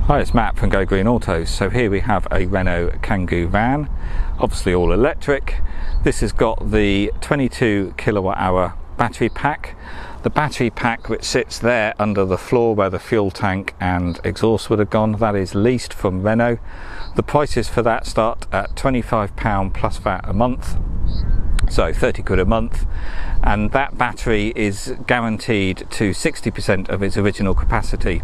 Hi, it's Matt from Go Green Autos. So here we have a Renault Kangoo van, obviously all electric. This has got the 22 kilowatt hour battery pack. The battery pack which sits there under the floor where the fuel tank and exhaust would have gone, that is leased from Renault. The prices for that start at £25 plus VAT a month, so 30 quid a month, and that battery is guaranteed to 60% of its original capacity.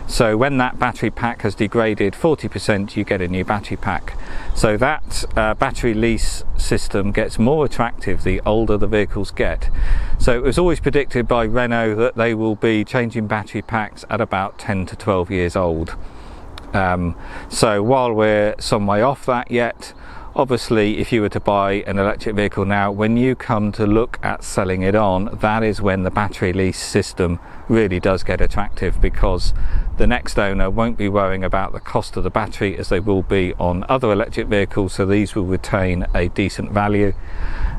So when that battery pack has degraded 40%, you get a new battery pack. So that battery lease system gets more attractive the older the vehicles get. So it was always predicted by Renault that they will be changing battery packs at about 10 to 12 years old. So while we're some way off that yet, obviously if you were to buy an electric vehicle now, when you come to look at selling it on, that is when the battery lease system really does get attractive, because the next owner won't be worrying about the cost of the battery as they will be on other electric vehicles, so these will retain a decent value.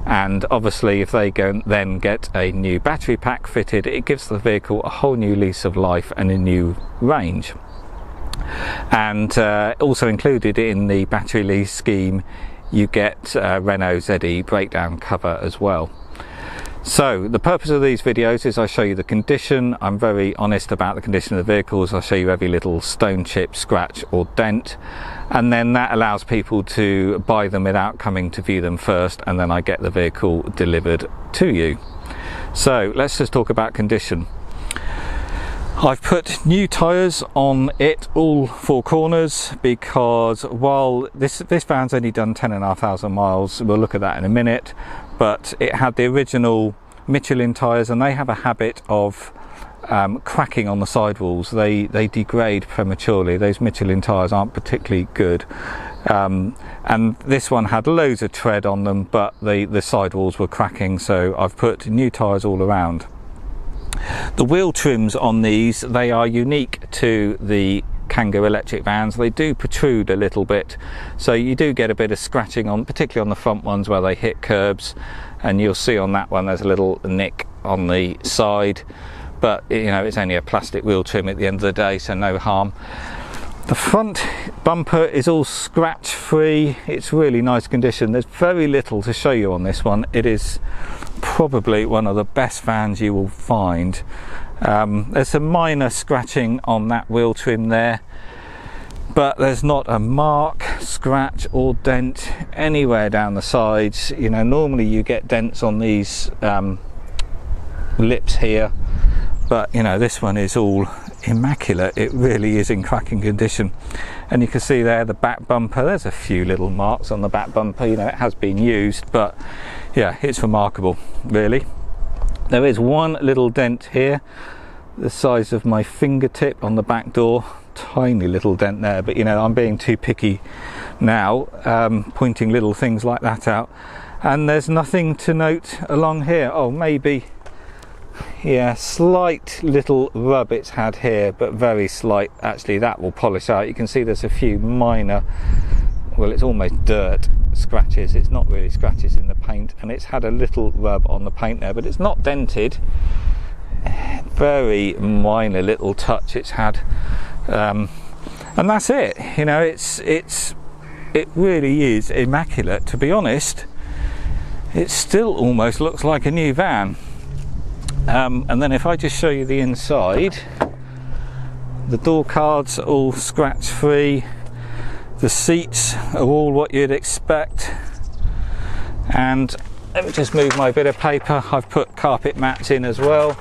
And obviously if they go then get a new battery pack fitted, it gives the vehicle a whole new lease of life and a new range. And also included in the battery lease scheme, you get Renault ZE breakdown cover as well. So the purpose of these videos is I show you the condition. I'm very honest about the condition of the vehicles. I'll show you every little stone chip, scratch or dent, and then that allows people to buy them without coming to view them first, and then I get the vehicle delivered to you. So let's just talk about condition. I've put new tyres on it, all four corners, because while this van's only done 10,500 miles, we'll look at that in a minute, but it had the original Michelin tyres, and they have a habit of cracking on the sidewalls. They degrade prematurely. Those Michelin tyres aren't particularly good, and this one had loads of tread on them, but the sidewalls were cracking, so I've put new tyres all around. The wheel trims on these, they are unique to the Kangoo electric vans. They do protrude a little bit, so you do get a bit of scratching on, particularly on the front ones where they hit curbs, and you'll see on that one there's a little nick on the side, but you know, it's only a plastic wheel trim at the end of the day, so no harm. The front bumper is all scratch free. It's really nice condition. There's very little to show you on this one. It is probably one of the best vans you will find. There's some minor scratching on that wheel trim there, but there's not a mark, scratch or dent anywhere down the sides. You know, normally you get dents on these lips here, but you know, this one is all immaculate. It really is in cracking condition. And you can see there the back bumper, there's a few little marks on the back bumper. You know, it has been used, but yeah, it's remarkable really. There is one little dent here, the size of my fingertip on the back door. Tiny little dent there, but you know, I'm being too picky now, pointing little things like that out. And there's nothing to note along here. Oh, maybe, yeah, slight little rub it's had here, but very slight. Actually, that will polish out. You can see there's a few minor, well, it's almost dirt scratches. It's not really scratches in the paint, and it's had a little rub on the paint there, but it's not dented. Very minor little touch it's had, and that's it. You know, it really is immaculate. To be honest, it still almost looks like a new van. And then if I just show you the inside, the door cards are all scratch free, the seats are all what you'd expect, and let me just move my bit of paper. I've put carpet mats in as well,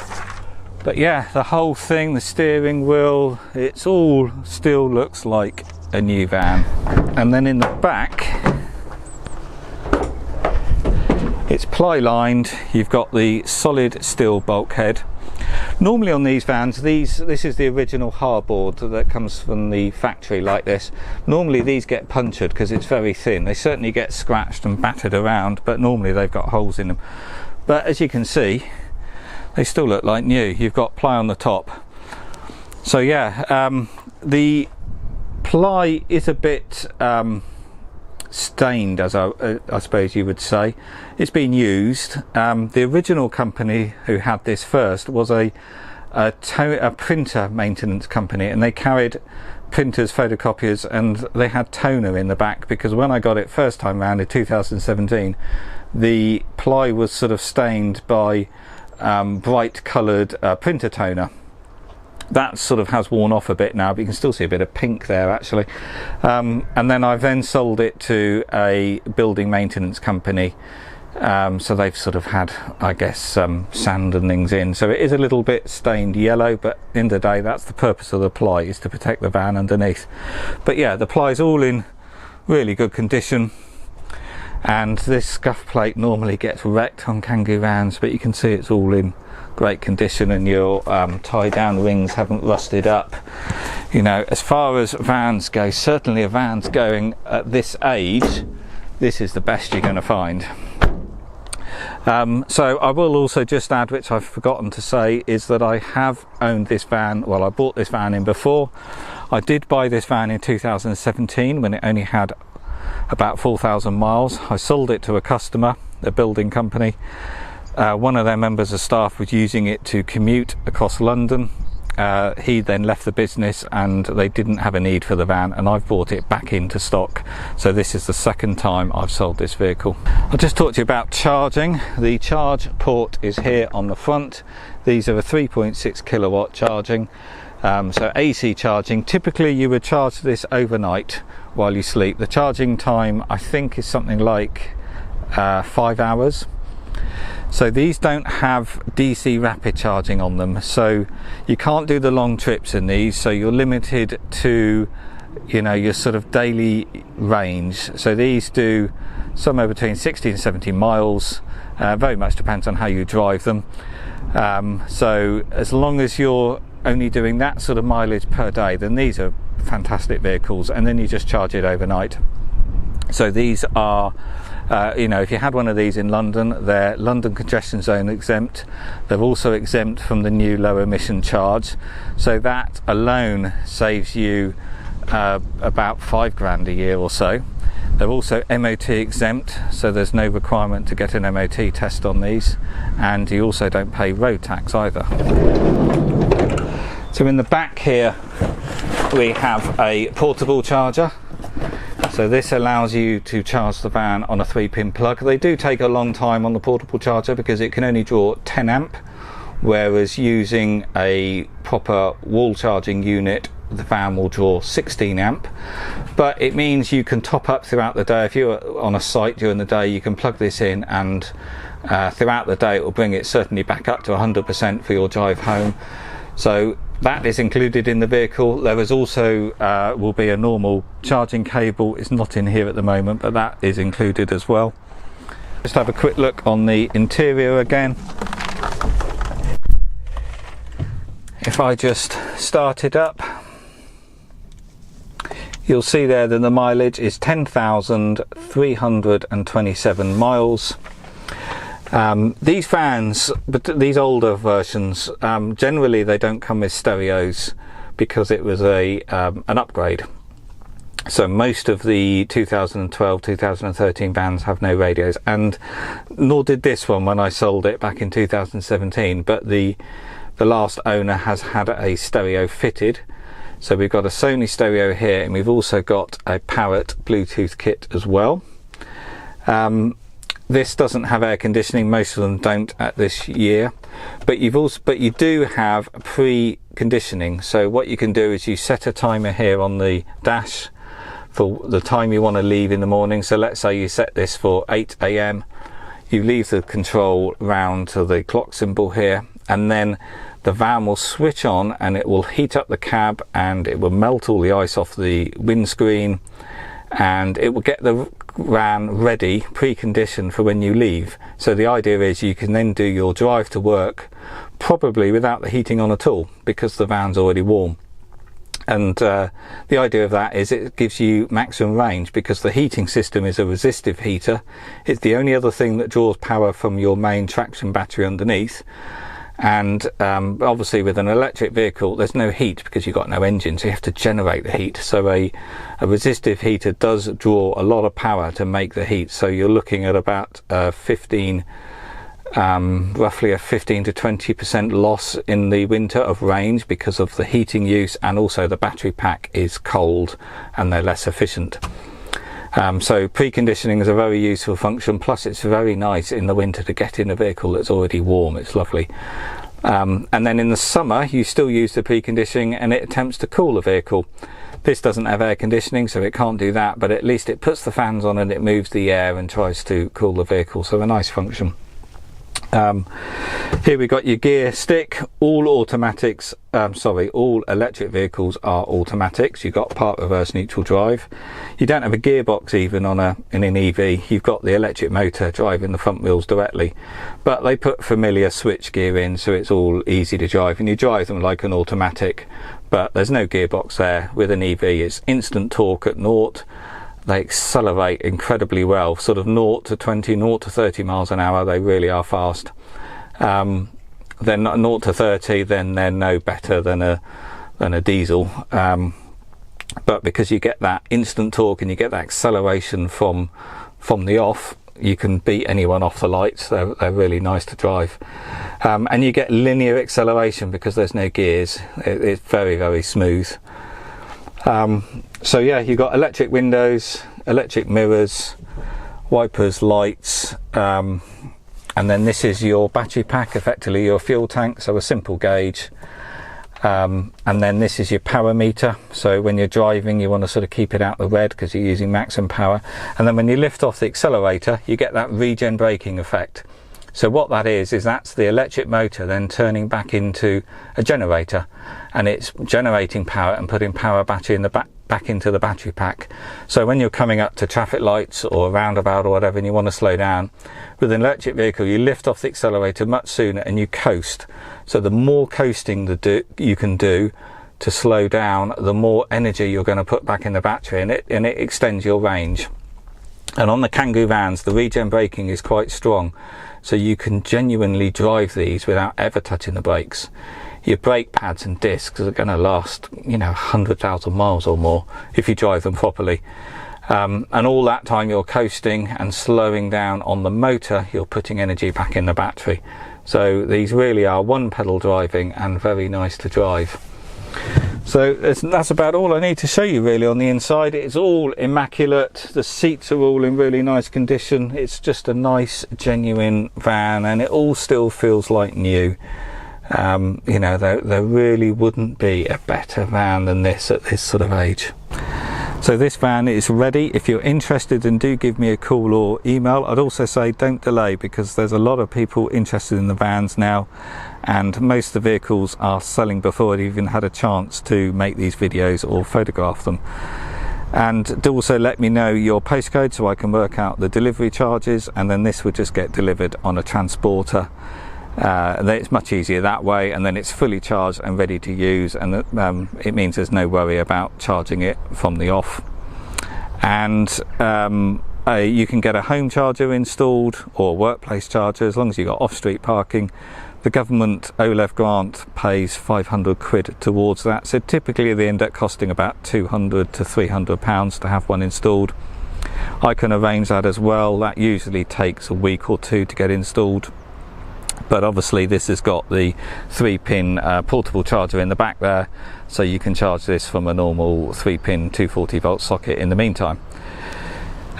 but yeah, the whole thing, the steering wheel, it's all still looks like a new van. And then in the back, it's ply lined. You've got the solid steel bulkhead. Normally on these vans, this is the original hardboard that comes from the factory like this. Normally these get punctured because it's very thin. They certainly get scratched and battered around, but normally they've got holes in them. But as you can see, they still look like new. You've got ply on the top. So yeah, the ply is a bit stained, as I suppose you would say. It's been used. The original company who had this first was a a printer maintenance company, and they carried printers, photocopiers, and they had toner in the back, because when I got it first time round in 2017, the ply was sort of stained by bright coloured printer toner. That sort of has worn off a bit now, but you can still see a bit of pink there actually. And then I then sold it to a building maintenance company. So they've sort of had, I guess, sand and things in, so it is a little bit stained yellow, but at the end of the day that's the purpose of the ply, is to protect the van underneath. But yeah, the ply is all in really good condition, and this scuff plate normally gets wrecked on Kangoo vans, but you can see it's all in great condition, and your tie down rings haven't rusted up. You know, as far as vans go, certainly a van's going at this age, this is the best you're going to find. So I will also just add, which I've forgotten to say, is that I have owned this van. Well, I bought this van in before. I did buy this van in 2017 when it only had about 4,000 miles. I sold it to a customer, a building company. One of their members of staff was using it to commute across London. He then left the business and they didn't have a need for the van, and I've brought it back into stock. So this is the second time I've sold this vehicle. I'll just talk to you about charging. The charge port is here on the front. These are a 3.6 kilowatt charging. So AC charging. Typically you would charge this overnight while you sleep. The charging time I think is something like 5 hours. So these don't have DC rapid charging on them, so you can't do the long trips in these, so you're limited to, you know, your sort of daily range. So these do somewhere between 60 and 70 miles, very much depends on how you drive them. So as long as you're only doing that sort of mileage per day, then these are fantastic vehicles, and then you just charge it overnight. So these are you know, if you had one of these in London, they're London congestion zone exempt. They're also exempt from the new low emission charge, so that alone saves you about £5 a year or so. They're also MOT exempt, so there's no requirement to get an MOT test on these, and you also don't pay road tax either. So in the back here we have a portable charger. So this allows you to charge the van on a 3-pin plug. They do take a long time on the portable charger because it can only draw 10 amp, whereas using a proper wall charging unit, the van will draw 16 amp. But it means you can top up throughout the day. If you're on a site during the day, you can plug this in, and throughout the day it will bring it certainly back up to 100% for your drive home. So that is included in the vehicle. There is also will be a normal charging cable. It's not in here at the moment, but that is included as well. Just have a quick look on the interior again. If I just start it up, you'll see there that the mileage is 10,327 miles. These vans, but these older versions, generally they don't come with stereos because it was an upgrade. So most of the 2012, 2013 vans have no radios, and nor did this one when I sold it back in 2017, but the last owner has had a stereo fitted. So we've got a Sony stereo here, and we've also got a Parrot Bluetooth kit as well. This doesn't have air conditioning, most of them don't at this year, but you do have pre-conditioning. So what you can do is you set a timer here on the dash for the time you want to leave in the morning. So let's say you set this for 8 AM, you leave the control round to the clock symbol here, and then the van will switch on and it will heat up the cab, and it will melt all the ice off the windscreen, and it will get the van ready, preconditioned for when you leave. So the idea is you can then do your drive to work probably without the heating on at all, because the van's already warm. And the idea of that is it gives you maximum range, because the heating system is a resistive heater. It's the only other thing that draws power from your main traction battery underneath. And obviously with an electric vehicle there's no heat because you've got no engine, so you have to generate the heat. So a resistive heater does draw a lot of power to make the heat, so you're looking at about 15 roughly a 15 to 20% loss in the winter of range because of the heating use, and also the battery pack is cold and they're less efficient. So preconditioning is a very useful function, plus it's very nice in the winter to get in a vehicle that's already warm. It's lovely. And then in the summer you still use the preconditioning and it attempts to cool the vehicle. This doesn't have air conditioning, so it can't do that, but at least it puts the fans on and it moves the air and tries to cool the vehicle, so a nice function. Here we got your gear stick. All automatics, all electric vehicles are automatics. You've got part reverse neutral drive. You don't have a gearbox even in an EV. You've got the electric motor driving the front wheels directly, but they put familiar switch gear in, so it's all easy to drive, and you drive them like an automatic, but there's no gearbox there. With an EV it's instant torque at 0. They accelerate incredibly well, sort of 0 to 20, 0 to 30 miles an hour. They really are fast. Then 0 to 30, then they're no better than a diesel. But because you get that instant torque and you get that acceleration from the off, you can beat anyone off the lights. They're really nice to drive. And you get linear acceleration because there's no gears. It's very, very smooth. So yeah, you've got electric windows, electric mirrors, wipers, lights, and then this is your battery pack, effectively your fuel tank, so a simple gauge. And then this is your power meter, so when you're driving you want to sort of keep it out the red because you're using maximum power. And then when you lift off the accelerator you get that regen braking effect. So what that is that's the electric motor then turning back into a generator, and it's generating power and putting power battery in the back into the battery pack. So when you're coming up to traffic lights or a roundabout or whatever and you want to slow down, with an electric vehicle you lift off the accelerator much sooner and you coast. So the more coasting you can do to slow down, the more energy you're going to put back in the battery, and it extends your range. And on the Kangoo vans the regen braking is quite strong, so you can genuinely drive these without ever touching the brakes. Your brake pads and discs are going to last 100,000 miles or more if you drive them properly. And all that time you're coasting and slowing down on the motor, you're putting energy back in the battery. So these really are one pedal driving and very nice to drive. So that's about all I need to show you really on the inside. It's all immaculate. The seats are all in really nice condition. It's just a nice genuine van, and it all still feels like new. There really wouldn't be a better van than this at this sort of age. So this van is ready. If you're interested, then do give me a call or email. I'd also say don't delay, because there's a lot of people interested in the vans now, and most of the vehicles are selling before I've even had a chance to make these videos or photograph them. And do also let me know your postcode so I can work out the delivery charges, and then this would just get delivered on a transporter. It's much easier that way, and then it's fully charged and ready to use, and it means there's no worry about charging it from the off. And you can get a home charger installed or a workplace charger as long as you've got off-street parking. The government OLEV grant pays 500 quid towards that, so typically they end up costing about 200 to 300 pounds to have one installed. I can arrange that as well. That usually takes a week or two to get installed. But obviously this has got the 3-pin portable charger in the back there, so you can charge this from a normal 3-pin 240 volt socket in the meantime.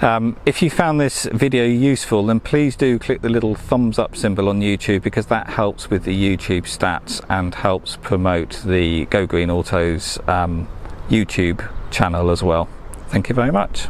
If you found this video useful, then please do click the little thumbs up symbol on YouTube, because that helps with the YouTube stats and helps promote the Go Green Autos YouTube channel as well. Thank you very much.